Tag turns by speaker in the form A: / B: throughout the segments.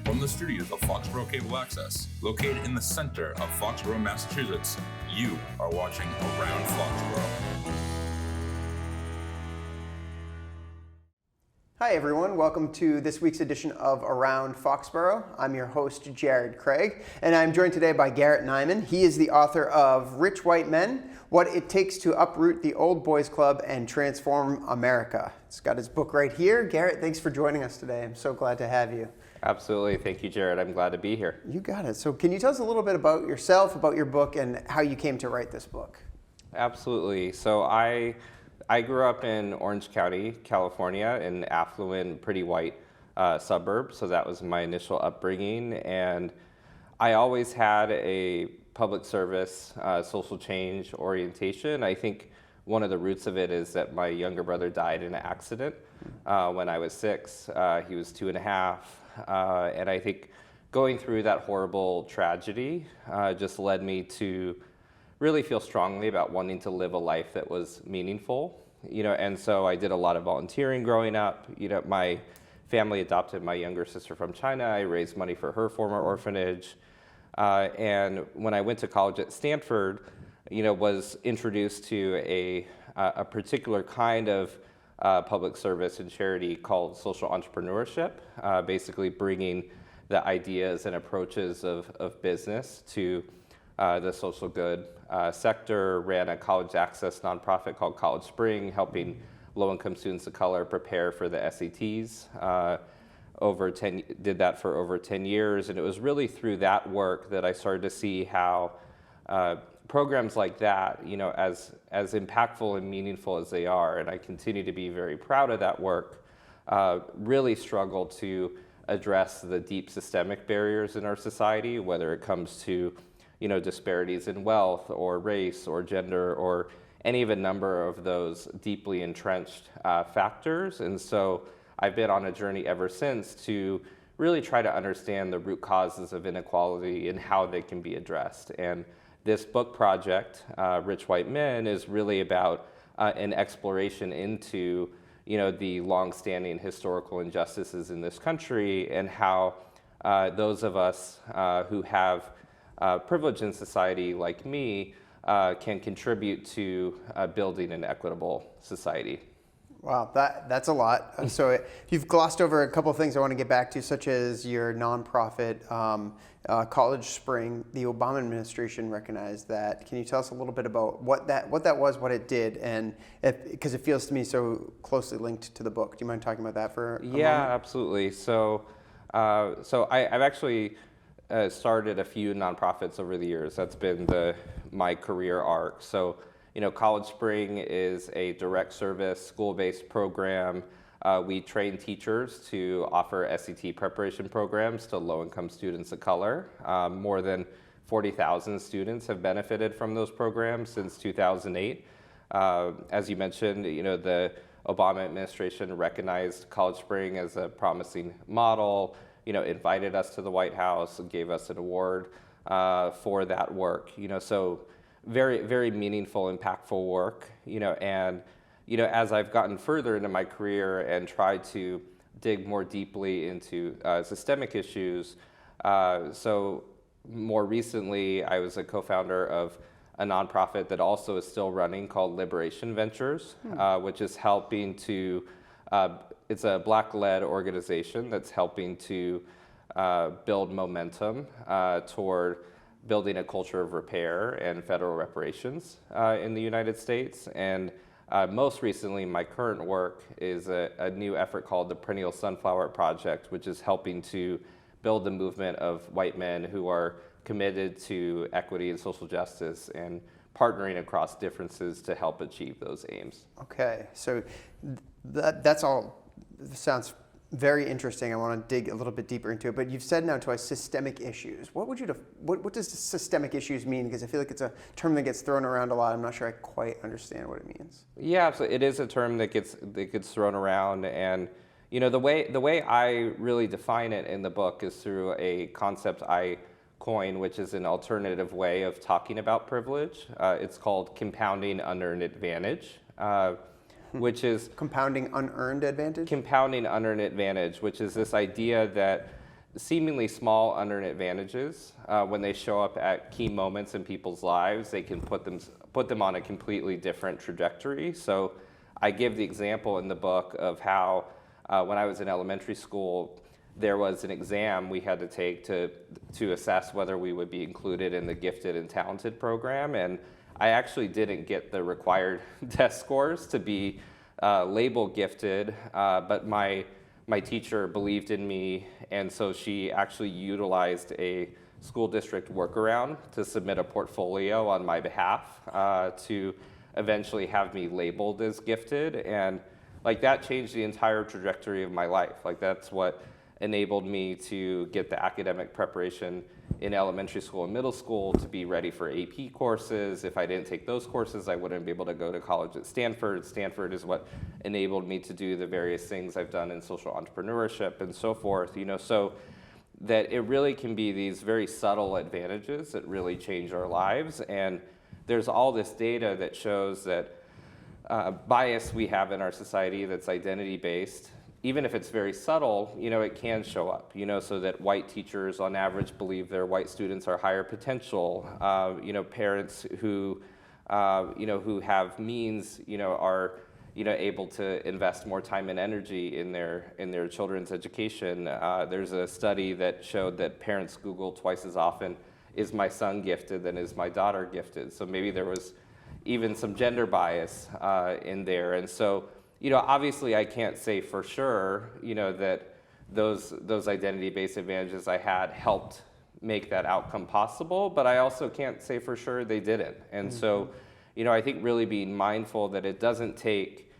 A: From the studios of Foxboro Cable Access, located in the center of Foxborough, Massachusetts, you are watching Around Foxborough.
B: Hi everyone, welcome to this week's edition of Around Foxborough. I'm your host, Jared Craig, and I'm joined today by Garret Neiman. He is the author of Rich White Men, What It Takes to Uproot the Old Boys Club and Transform America. He's got his book right here. Garret, thanks for joining us today. I'm so glad to have you.
C: Absolutely. Thank you, Jared. I'm glad to be here.
B: You got it. So can you tell us a little bit about yourself, about your book, and how you came to write this book?
C: Absolutely. So I grew up in Orange County, California, in affluent, pretty white suburb. So that was my initial upbringing. And I always had a public service, social change orientation. I think one of the roots of it is that my younger brother died in an accident when I was 6. He was 2.5. And I think going through that horrible tragedy just led me to really feel strongly about wanting to live a life that was meaningful. And so I did a lot of volunteering growing up. My family adopted my younger sister from China. I raised money for her former orphanage. And when I went to college at Stanford, was introduced to a particular kind of public service and charity called social entrepreneurship, basically bringing the ideas and approaches of business to the social good sector. Ran a college access nonprofit called College Spring, helping low-income students of color prepare for the SATs. Did that for over 10 years, and it was really through that work that I started to see how programs like that, as impactful and meaningful as they are, and I continue to be very proud of that work, really struggle to address the deep systemic barriers in our society, whether it comes to disparities in wealth or race or gender or any of a number of those deeply entrenched factors. And so I've been on a journey ever since to really try to understand the root causes of inequality and how they can be addressed. And this book project, Rich White Men, is really about an exploration into the long-standing historical injustices in this country and how those of us who have privilege in society, like me, can contribute to building an equitable society.
B: Wow, that's a lot. So you've glossed over a couple of things I want to get back to, such as your nonprofit, College Spring. The Obama administration recognized that. Can you tell us a little bit about what that was, what it did, and because it feels to me so closely linked to the book? Do you mind talking about that for a moment?
C: Absolutely. So I've actually started a few nonprofits over the years. That's been my career arc. So, College Spring is a direct service, school-based program. We train teachers to offer SAT preparation programs to low-income students of color. More than 40,000 students have benefited from those programs since 2008. As you mentioned, the Obama administration recognized College Spring as a promising model, invited us to the White House and gave us an award for that work. So very, very meaningful, impactful work, and, as I've gotten further into my career and tried to dig more deeply into systemic issues, so more recently, I was a co-founder of a nonprofit that also is still running called Liberation Ventures, which is helping to, it's a Black-led organization that's helping to build momentum toward building a culture of repair and federal reparations in the United States. And most recently, my current work is a new effort called the Perennial Sunflower Project, which is helping to build the movement of white men who are committed to equity and social justice and partnering across differences to help achieve those aims.
B: Okay, so that's all sounds very interesting. I want to dig a little bit deeper into it, but you've said now twice systemic issues. What does systemic issues mean? Because I feel like it's a term that gets thrown around a lot. I'm not sure I quite understand what it means.
C: Yeah, so it is a term that gets thrown around, and the way I really define it in the book is through a concept I coined, which is an alternative way of talking about privilege. It's called compounding unearned advantage. Which is
B: compounding unearned advantage?
C: Compounding unearned advantage, which is this idea that seemingly small unearned advantages, when they show up at key moments in people's lives, they can put them on a completely different trajectory. So I give the example in the book of how when I was in elementary school, there was an exam we had to take to assess whether we would be included in the gifted and talented program. And I actually didn't get the required test scores to be labeled gifted, but my teacher believed in me, and so she actually utilized a school district workaround to submit a portfolio on my behalf to eventually have me labeled as gifted. And like that changed the entire trajectory of my life. Like that's what enabled me to get the academic preparation in elementary school and middle school to be ready for AP courses. If I didn't take those courses, I wouldn't be able to go to college at Stanford. Stanford is what enabled me to do the various things I've done in social entrepreneurship and so forth, so that it really can be these very subtle advantages that really change our lives. And there's all this data that shows that bias we have in our society that's identity-based, even if it's very subtle, it can show up, so that white teachers on average believe their white students are higher potential. Parents who have means, are, able to invest more time and energy in their children's education. There's a study that showed that parents Google twice as often, is my son gifted than is my daughter gifted? So maybe there was even some gender bias in there. And so, obviously I can't say for sure, that those identity-based advantages I had helped make that outcome possible, but I also can't say for sure they didn't. And so, I think really being mindful that it doesn't take,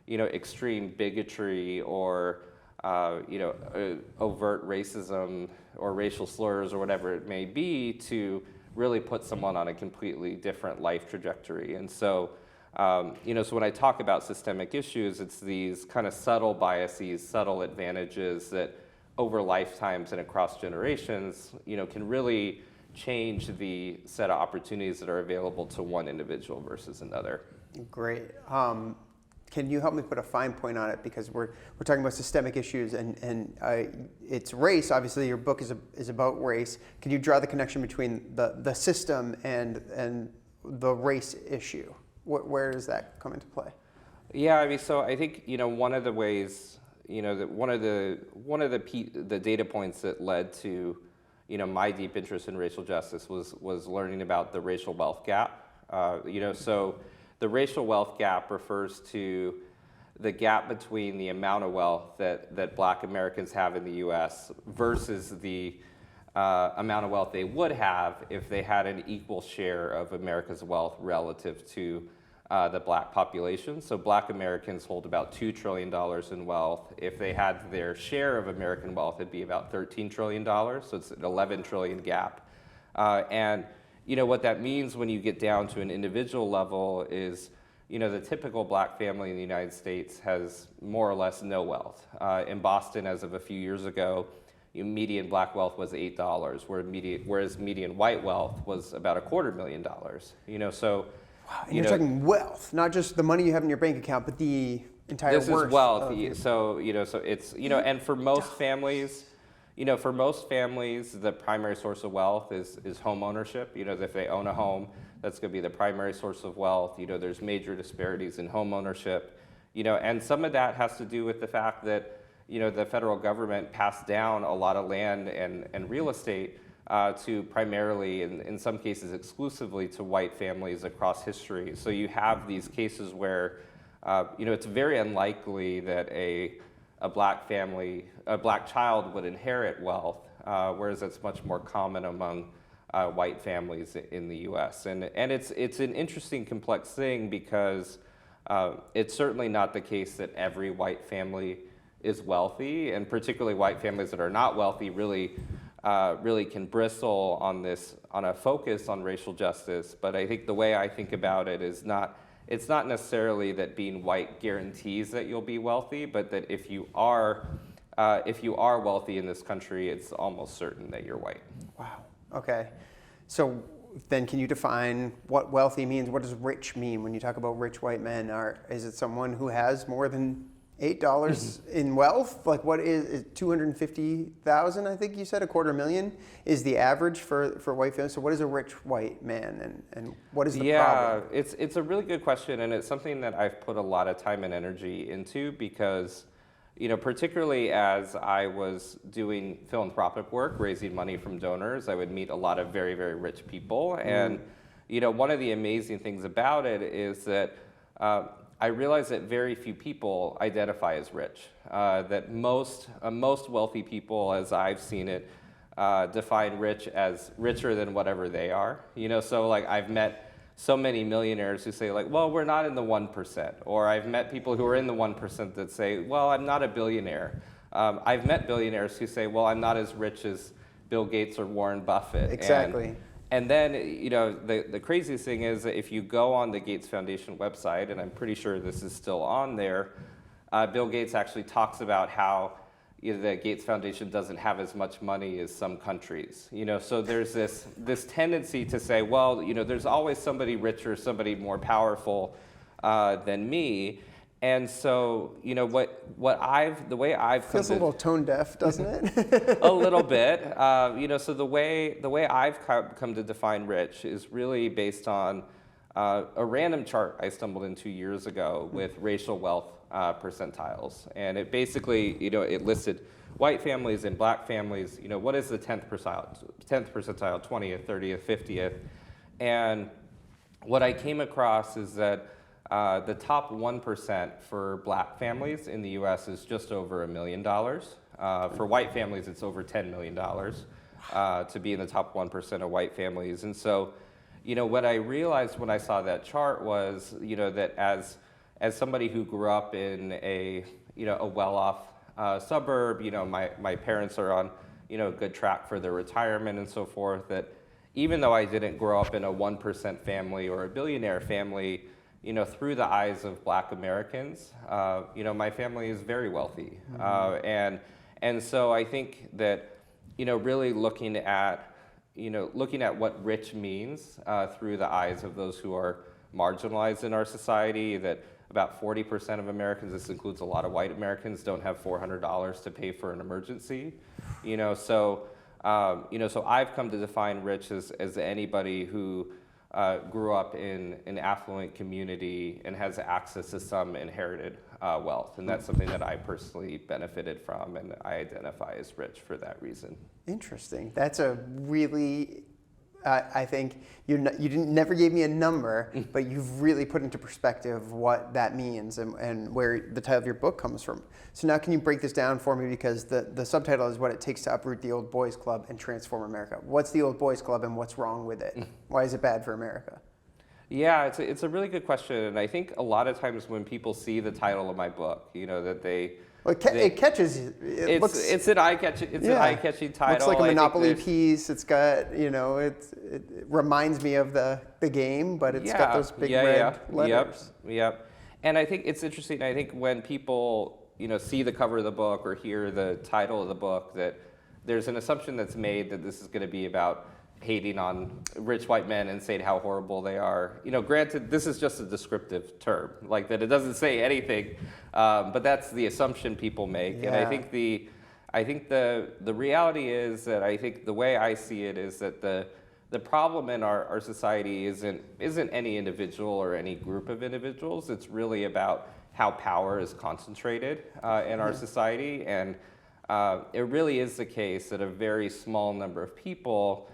C: extreme bigotry or, overt racism or racial slurs or whatever it may be to really put someone on a completely different life trajectory. And so, so when I talk about systemic issues, it's these kind of subtle biases, subtle advantages that over lifetimes and across generations, can really change the set of opportunities that are available to one individual versus another.
B: Great. Can you help me put a fine point on it? Because we're talking about systemic issues, and it's race. Obviously, your book is about race. Can you draw the connection between the system and the race issue? Where does that come into play?
C: Yeah, so I think one of the ways, that one of the data points that led to my deep interest in racial justice was learning about the racial wealth gap. So the racial wealth gap refers to the gap between the amount of wealth that Black Americans have in the U.S. versus the amount of wealth they would have if they had an equal share of America's wealth relative to the Black population. So Black Americans hold about $2 trillion in wealth. If they had their share of American wealth, it'd be about $13 trillion. So it's an 11 trillion gap. And what that means when you get down to an individual level is, the typical Black family in the United States has more or less no wealth. In Boston, as of a few years ago, median Black wealth was $8, whereas median white wealth was about $250,000. So.
B: Wow, and you're talking wealth, not just the money you have in your bank account, but the entire
C: worth.
B: This
C: is wealth. So it's and for most families, the primary source of wealth is home ownership. If they own a home, that's going to be the primary source of wealth. There's major disparities in home ownership. And some of that has to do with the fact that the federal government passed down a lot of land and real estate to primarily, in some cases exclusively, to white families across history. So you have these cases where, it's very unlikely that a Black child would inherit wealth, whereas it's much more common among white families in the U.S. And it's an interesting, complex thing because it's certainly not the case that every white family is wealthy, and particularly white families that are not wealthy really can bristle on a focus on racial justice. But I think the way I think about it is it's not necessarily that being white guarantees that you'll be wealthy, but that if you are wealthy in this country, it's almost certain that you're white.
B: Wow. Okay. So then can you define what wealthy means? What does rich mean when you talk about rich white men? Is it someone who has more than $8 in wealth? Like what is 250,000, I think you said, $250,000 is the average for white families. So what is a rich white man and what is the problem?
C: Yeah, it's a really good question, and it's something that I've put a lot of time and energy into because, particularly as I was doing philanthropic work, raising money from donors, I would meet a lot of very, very rich people. And, one of the amazing things about it is that I realize that very few people identify as rich. That most wealthy people, as I've seen it, define rich as richer than whatever they are. So like I've met so many millionaires who say like, well, we're not in the 1%. Or I've met people who are in the 1% that say, well, I'm not a billionaire. I've met billionaires who say, well, I'm not as rich as Bill Gates or Warren Buffett.
B: Exactly.
C: And then, the craziest thing is that if you go on the Gates Foundation website, and I'm pretty sure this is still on there, Bill Gates actually talks about how the Gates Foundation doesn't have as much money as some countries. So there's this tendency to say, well, there's always somebody richer, somebody more powerful than me. And so, the way I've
B: feels a little tone deaf, doesn't it?
C: A little bit. So the way I've come to define rich is really based on a random chart I stumbled into years ago with racial wealth percentiles, and it basically, it listed white families and black families. What is the 10th percentile, 20th, 30th, 50th, and what I came across is that the top 1% for black families in the U.S. is just over $1 million. For white families, it's over $10 million to be in the top 1% of white families. And so, what I realized when I saw that chart was, that as somebody who grew up in a well-off suburb, my parents are on, a good track for their retirement and so forth, that even though I didn't grow up in a 1% family or a billionaire family, through the eyes of black Americans, my family is very wealthy. And so I think that, really looking at what rich means through the eyes of those who are marginalized in our society, that about 40% of Americans, this includes a lot of white Americans, don't have $400 to pay for an emergency. So I've come to define rich as anybody who grew up in an affluent community and has access to some inherited wealth. And that's something that I personally benefited from, and I identify as rich for that reason.
B: Interesting. That's a really, I think, you never gave me a number, but you've really put into perspective what that means and where the title of your book comes from. So now can you break this down for me, because the subtitle is What It Takes to Uproot the Old Boys Club and Transform America. What's the Old Boys Club and what's wrong with it? Why is it bad for America?
C: Yeah, it's a really good question, and I think a lot of times when people see the title of my book, that they...
B: Well, it catches you.
C: It's an eye-catching title.
B: Looks like a Monopoly piece. It's got, it reminds me of the game, but it's got those big red letters.
C: Yep. And I think it's interesting. I think when people, see the cover of the book or hear the title of the book, that there's an assumption that's made that this is going to be about hating on rich white men and saying how horrible they are. Granted, this is just a descriptive term, like that it doesn't say anything, but that's the assumption people make.
B: Yeah.
C: And I think the reality is that I think the way I see it is that the problem in our society isn't any individual or any group of individuals. It's really about how power is concentrated in our society, and it really is the case that a very small number of people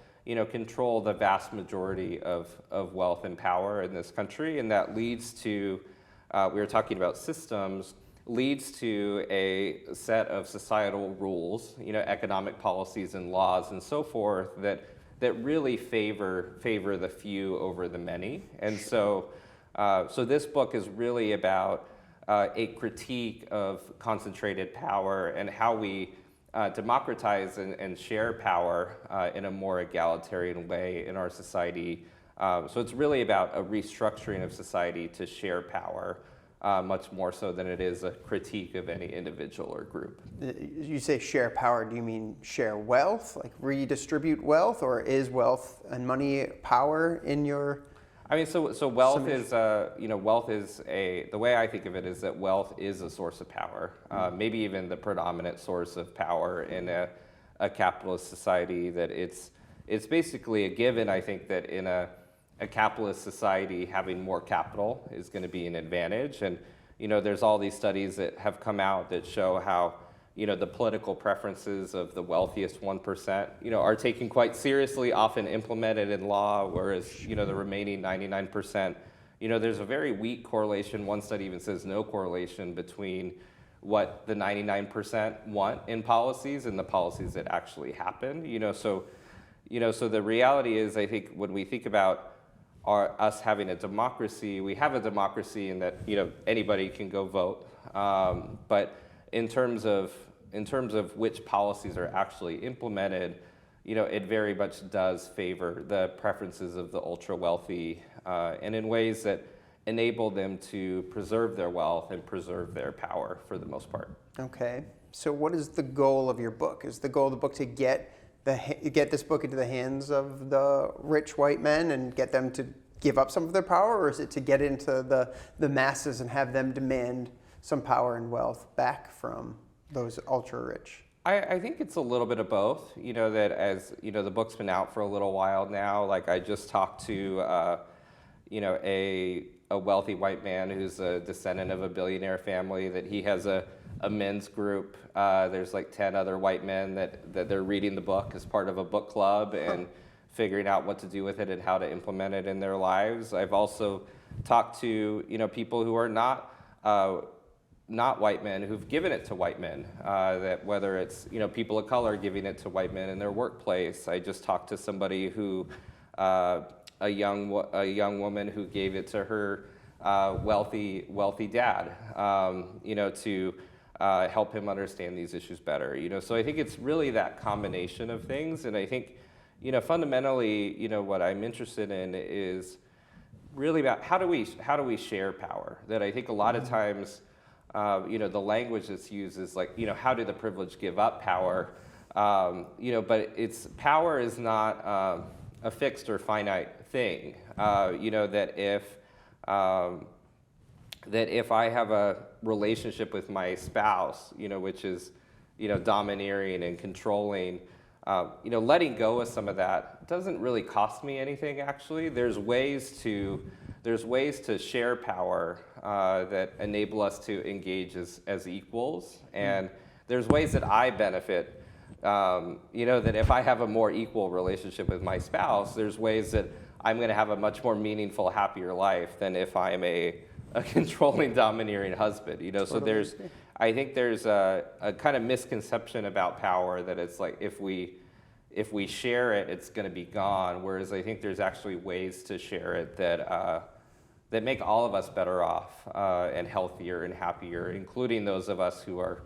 C: control the vast majority of wealth and power in this country, and that leads to, we were talking about systems, leads to a set of societal rules, economic policies and laws and so forth that really favor the few over the many. And so this book is really about a critique of concentrated power and how we democratize and share power in a more egalitarian way in our society. So it's really about a restructuring of society to share power, much more so than it is a critique of any individual or group.
B: You say share power, do you mean share wealth, like redistribute wealth, or is wealth and money power in your
C: I mean, so wealth is, wealth is the way I think of it is that wealth is a source of power, maybe even the predominant source of power in a capitalist society. That it's basically a given, I think, that in a capitalist society, having more capital is going to be an advantage. And, there's all these studies that have come out that show how, the political preferences of the wealthiest 1%, are taken quite seriously, often implemented in law, whereas, the remaining 99%, there's a very weak correlation. One study even says no correlation between what the 99% want in policies and the policies that actually happen. So the reality is, I think, when we think about us having a democracy, we have a democracy in that, anybody can go vote, but in terms of which policies are actually implemented, it very much does favor the preferences of the ultra wealthy, and in ways that enable them to preserve their wealth and preserve their power for the most part.
B: Okay, so what is the goal of your book? Is the goal of the book to get this book into the hands of the rich white men and get them to give up some of their power, or is it to get into the masses and have them demand some power and wealth back from those ultra rich?
C: I think it's a little bit of both. That as the book's been out for a little while now. Like I just talked to a wealthy white man who's a descendant of a billionaire family, that he has a men's group. There's like 10 other white men that they're reading the book as part of a book club and figuring out what to do with it and how to implement it in their lives. I've also talked to people who are not white men who've given it to white men, that whether it's people of color giving it to white men in their workplace. I just talked to somebody who a young woman who gave it to her wealthy dad, to help him understand these issues better. So I think it's really that combination of things, and I think fundamentally what I'm interested in is really about how do we share power. That I think a lot of times the language that's used is like how do the privileged give up power, but power is not a fixed or finite thing. That if I have a relationship with my spouse, which is domineering and controlling, letting go of some of that doesn't really cost me anything. Actually, there's ways to share power that enable us to engage as equals, and there's ways that I benefit. That if I have a more equal relationship with my spouse, there's ways that I'm going to have a much more meaningful, happier life than if I'm a controlling, domineering husband. So I think there's a kind of misconception about power that it's like if we share it, it's going to be gone. Whereas I think there's actually ways to share it that make all of us better off and healthier and happier, including those of us who are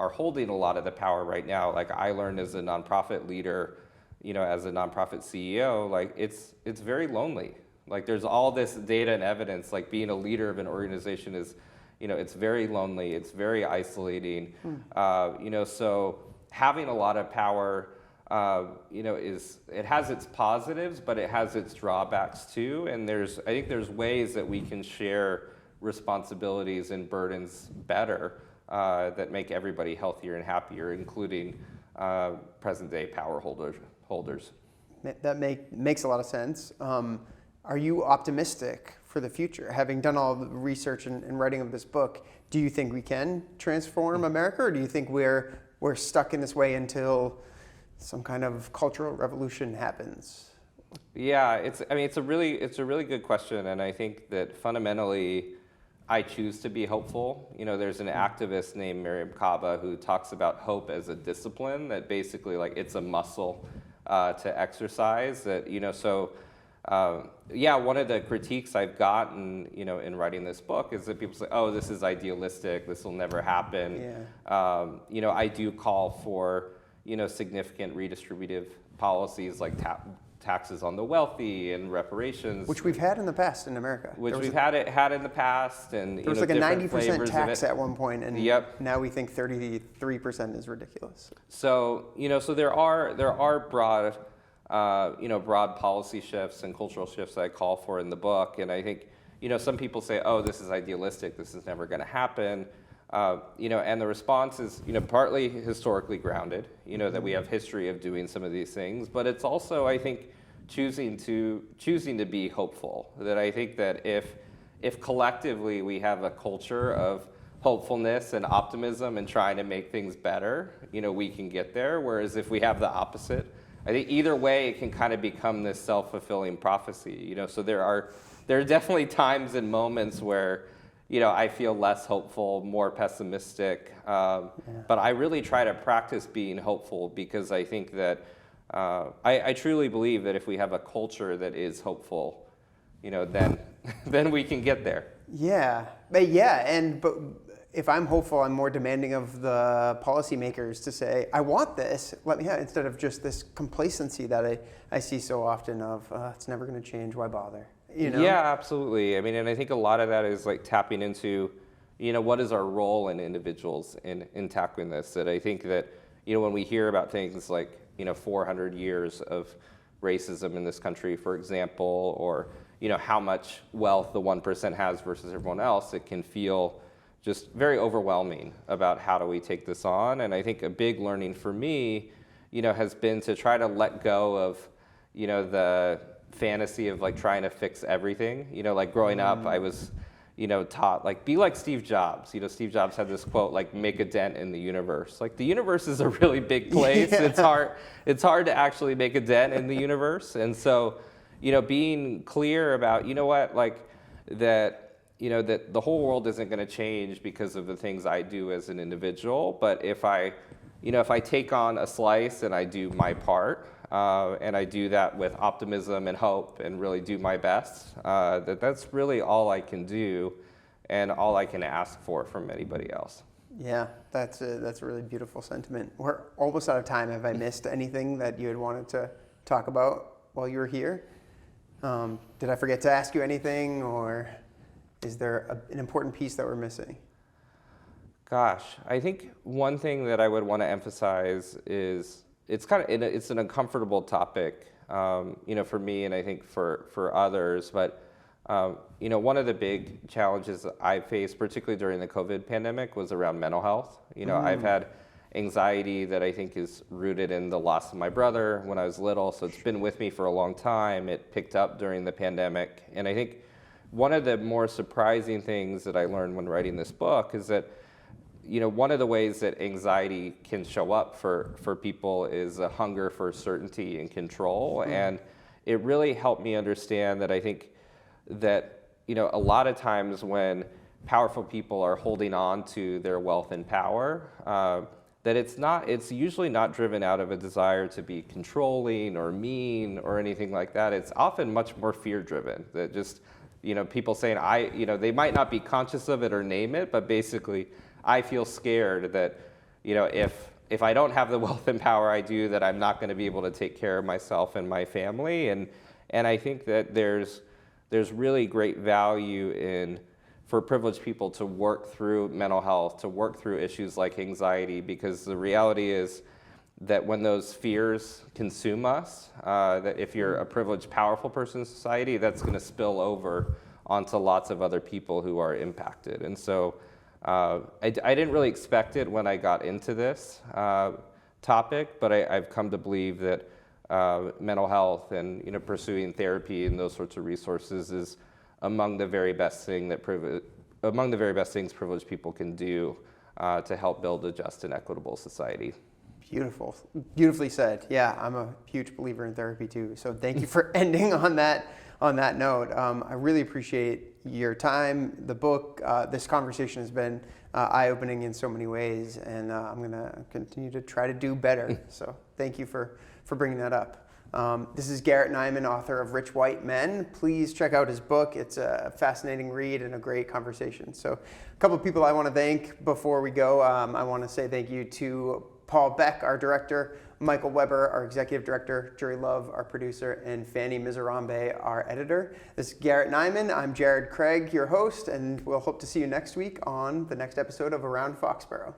C: holding a lot of the power right now. Like I learned as a nonprofit leader, as a nonprofit CEO, like it's very lonely. Like there's all this data and evidence, like being a leader of an organization is, it's very lonely, it's very isolating. So having a lot of power, it has its positives, but it has its drawbacks too. And I think there's ways that we can share responsibilities and burdens better that make everybody healthier and happier, including present day power holders.
B: That makes a lot of sense. Are you optimistic for the future? Having done all the research and writing of this book, do you think we can transform America, or do you think we're stuck in this way until some kind of cultural revolution happens?
C: Yeah, it's a really good question, and I think that fundamentally, I choose to be hopeful. There's an activist named Miriam Kaba who talks about hope as a discipline, that basically like it's a muscle to exercise. That one of the critiques I've gotten in writing this book is that people say, oh, this is idealistic, this will never happen. Yeah. I do call for significant redistributive policies like taxes on the wealthy and reparations,
B: which we've had in the past in America.
C: Which we've had in the past, and
B: there was like a 90% tax at one point, and
C: yep.
B: Now we think 33% is ridiculous.
C: So so there are broad broad policy shifts and cultural shifts that I call for in the book. And I think, some people say, oh, this is idealistic, this is never going to happen. And the response is, partly historically grounded, that we have history of doing some of these things, but it's also, I think, choosing to be hopeful. That I think that if collectively we have a culture of hopefulness and optimism and trying to make things better, we can get there. Whereas if we have the opposite, I think either way it can kind of become this self-fulfilling prophecy. So there are definitely times and moments where I feel less hopeful, more pessimistic, but I really try to practice being hopeful, because I think that I truly believe that if we have a culture that is hopeful, then we can get there.
B: Yeah, but if I'm hopeful, I'm more demanding of the policymakers to say, I want this, let me have it, instead of just this complacency that I see so often of, it's never going to change, why bother?
C: Yeah, absolutely. I mean, and I think a lot of that is like tapping into, what is our role in individuals in tackling this? That I think that, when we hear about things like, 400 years of racism in this country, for example, or, how much wealth the 1% has versus everyone else, it can feel just very overwhelming about how do we take this on. And I think a big learning for me, has been to try to let go of, the fantasy of like trying to fix everything. Like growing up, I was, taught like, be like Steve Jobs. Steve Jobs had this quote, like, make a dent in the universe. Like the universe is a really big place. Yeah. It's hard to actually make a dent in the universe. And so, being clear about, that the whole world isn't going to change because of the things I do as an individual. But if I take on a slice and I do my part, and I do that with optimism and hope and really do my best, that's really all I can do and all I can ask for from anybody else.
B: Yeah, that's a really beautiful sentiment. We're almost out of time. Have I missed anything that you had wanted to talk about while you were here? Did I forget to ask you anything, or is there an important piece that we're missing?
C: Gosh, I think one thing that I would want to emphasize is it's an uncomfortable topic, for me, and I think for others. But one of the big challenges that I faced, particularly during the COVID pandemic, was around mental health. I've had anxiety that I think is rooted in the loss of my brother when I was little, so it's been with me for a long time. It picked up during the pandemic, and I think one of the more surprising things that I learned when writing this book is that one of the ways that anxiety can show up for people is a hunger for certainty and control. And it really helped me understand that I think that, a lot of times when powerful people are holding on to their wealth and power, that it's usually not driven out of a desire to be controlling or mean or anything like that. It's often much more fear driven, that just, people saying, they might not be conscious of it or name it, but basically, I feel scared that, if I don't have the wealth and power I do, that I'm not going to be able to take care of myself and my family. And I think that there's really great value for privileged people to work through mental health, to work through issues like anxiety, because the reality is that when those fears consume us, that if you're a privileged, powerful person in society, that's going to spill over onto lots of other people who are impacted. And so, I didn't really expect it when I got into this topic, but I've come to believe that mental health and pursuing therapy and those sorts of resources is among the very best things privileged people can do to help build a just and equitable society.
B: Beautiful, beautifully said. Yeah, I'm a huge believer in therapy too. So thank you for ending on that note. I really appreciate your time, the book. This conversation has been eye-opening in so many ways, and I'm going to continue to try to do better. So thank you for bringing that up. This is Garret Neiman, author of Rich White Men. Please check out his book. It's a fascinating read and a great conversation. So a couple of people I want to thank before we go. I want to say thank you to Paul Beck, our director, Michael Weber, our executive director, Jerry Love, our producer, and Fanny Mizerambe, our editor. This is Garret Neiman. I'm Jared Craig, your host, and we'll hope to see you next week on the next episode of Around Foxborough.